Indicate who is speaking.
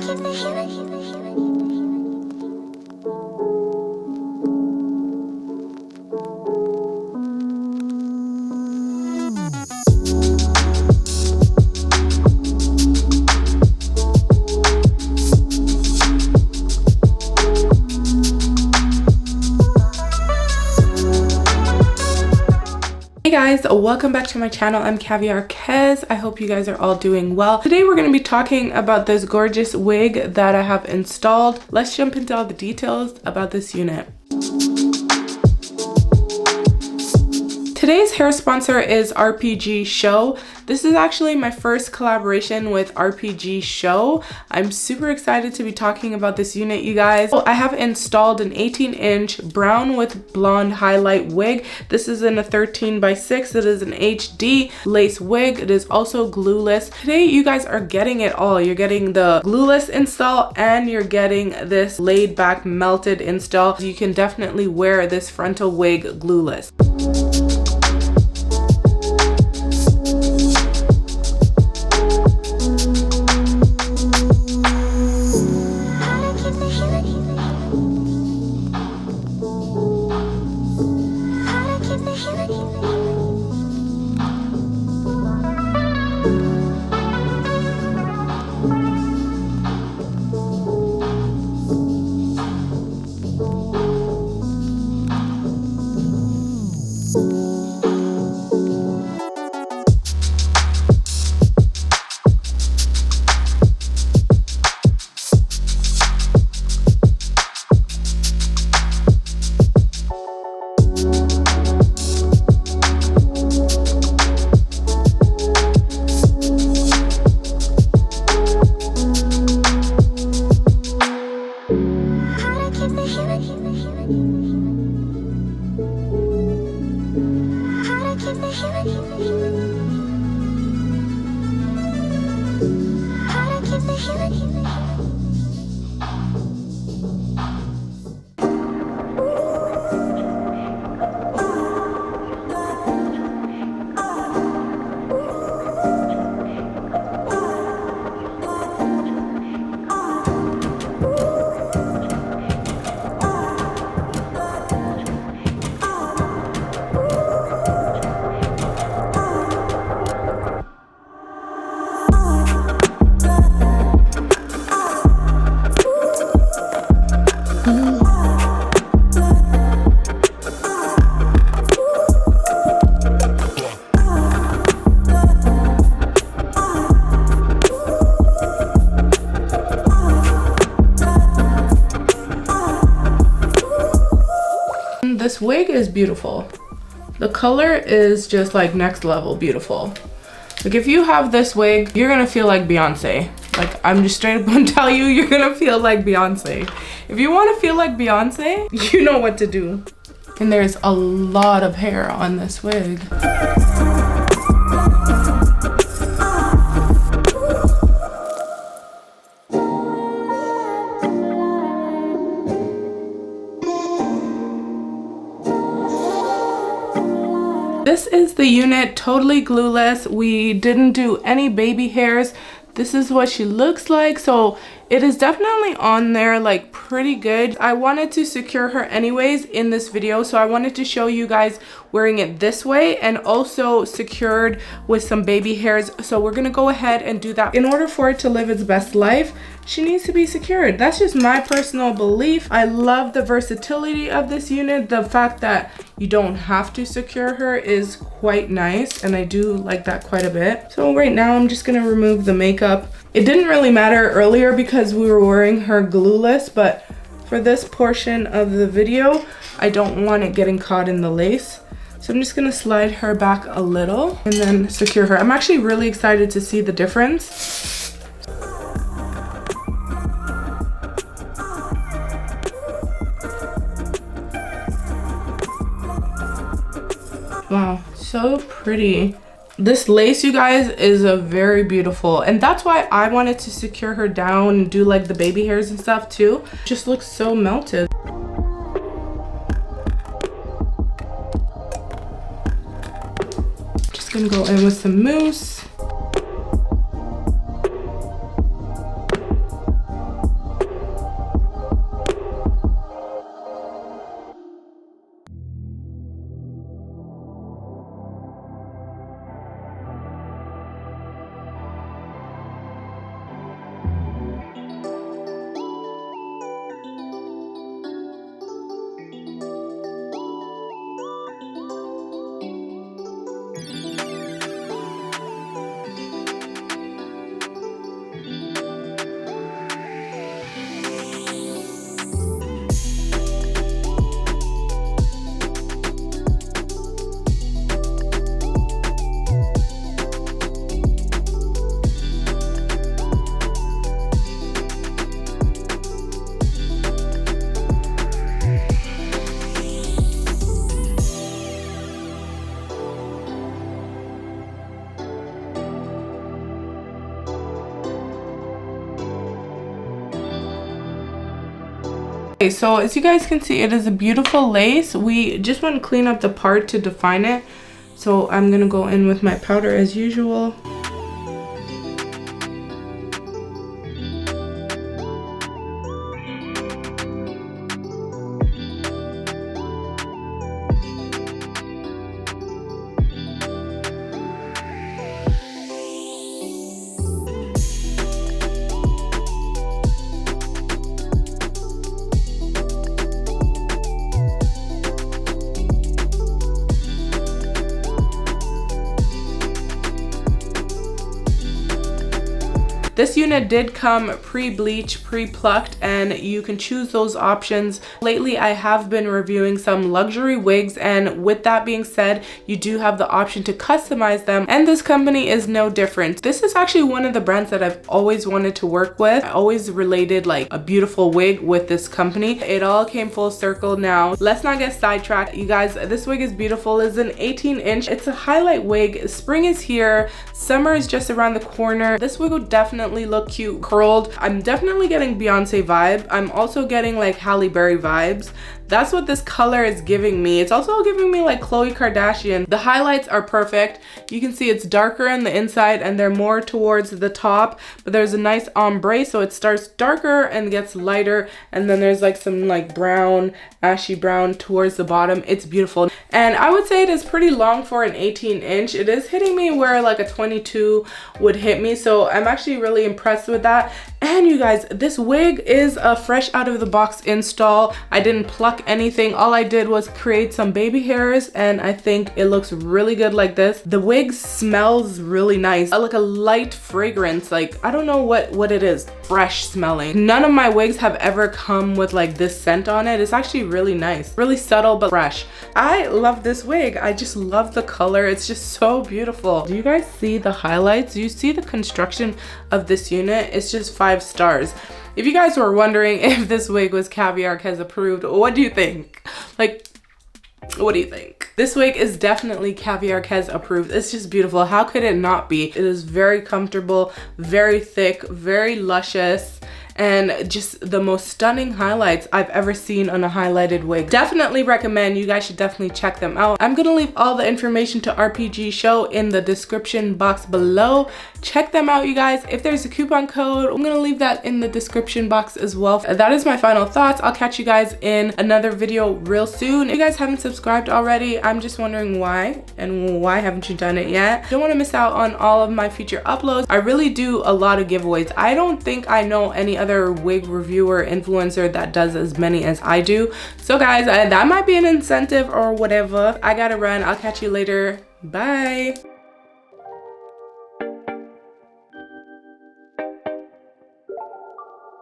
Speaker 1: Hey guys, welcome back to my channel. I'm Kaviar Kez. I hope you guys are all doing well. Today we're going to be talking about this gorgeous wig that I have installed. Let's jump into all the details about this unit. Today's hair sponsor is RPGshow. This is actually my first collaboration with RPGshow. I'm super excited to be talking about this unit, you guys. So I have installed an 18-inch brown with blonde highlight wig. This is in a 13x6. It is an HD lace wig. It is also glueless. Today you guys are getting it all. You're getting the glueless install and you're getting this laid back melted install. You can definitely wear this frontal wig glueless. This wig is beautiful. The color is just like next level beautiful. Like if you have this wig, you're gonna feel like Beyonce. Like I'm just straight up gonna tell you, you're gonna feel like Beyonce. If you wanna feel like Beyonce, you know what to do. And there's a lot of hair on this wig. This is the unit, totally glueless. We didn't do any baby hairs. This is what she looks like. So it is definitely on there like pretty good. I wanted to secure her anyways in this video, so I wanted to show you guys wearing it this way and also secured with some baby hairs. So we're gonna go ahead and do that. In order for it to live its best life, she needs to be secured. That's just my personal belief. I love the versatility of this unit. The fact that you don't have to secure her is quite nice, and I do like that quite a bit. So right now I'm just gonna remove the makeup. It didn't really matter earlier because we were wearing her glueless, but for this portion of the video, I don't want it getting caught in the lace. So I'm just gonna slide her back a little and then secure her. I'm actually really excited to see the difference. Wow, so pretty. This lace, you guys, is a very beautiful, and that's why I wanted to secure her down and do like the baby hairs and stuff too. It just looks so melted. Just gonna go in with some mousse. Okay, so as you guys can see, it is a beautiful lace. We just want to clean up the part to define it. So I'm gonna go in with my powder as usual. This unit did come pre-bleach, pre-plucked, and you can choose those options. Lately, I have been reviewing some luxury wigs, and with that being said, you do have the option to customize them, and this company is no different. This is actually one of the brands that I've always wanted to work with. I always related like a beautiful wig with this company. It all came full circle now. Let's not get sidetracked. You guys, this wig is beautiful. It's an 18-inch. It's a highlight wig. Spring is here. Summer is just around the corner. This wig will definitely look cute curled. I'm definitely getting Beyonce vibe. I'm also getting like Halle Berry vibes. That's what this color is giving me. It's also giving me like Khloe Kardashian. The highlights are perfect. You can see it's darker on the inside and they're more towards the top, but there's a nice ombre, so it starts darker and gets lighter, and then there's like some like brown, ashy brown towards the bottom. It's beautiful. And I would say it is pretty long for an 18-inch. It is hitting me where like a 22 would hit me, so I'm actually really impressed with that. And you guys, this wig is a fresh out of the box install. I didn't pluck anything. All I did was create some baby hairs, and I think it looks really good like this. The wig smells really nice, like a light fragrance. Like, I don't know what it is, fresh smelling. None of my wigs have ever come with like this scent on it. It's actually really nice, really subtle but fresh. I love this wig. I just love the color. It's just so beautiful. Do you guys see the highlights? Do you see the construction of this unit? It's just 5 stars. If you guys were wondering if this wig was Kaviar Kez approved, what do you think? Like, what do you think? This wig is definitely Kaviar Kez approved. It's just beautiful. How could it not be? It is very comfortable, very thick, very luscious, and just the most stunning highlights I've ever seen on a highlighted wig. Definitely recommend. You guys should definitely check them out. I'm gonna leave all the information to RPGshow in the description box below. Check them out, you guys. If there's a coupon code, I'm gonna leave that in the description box as well. That is my final thoughts. I'll catch you guys in another video real soon. If you guys haven't subscribed already, I'm just wondering why, and why haven't you done it yet? Don't want to miss out on all of my future uploads. I really do a lot of giveaways. I don't think I know any other wig reviewer influencer that does as many as I do. So guys, that might be an incentive or whatever. I gotta run. I'll catch you later. Bye.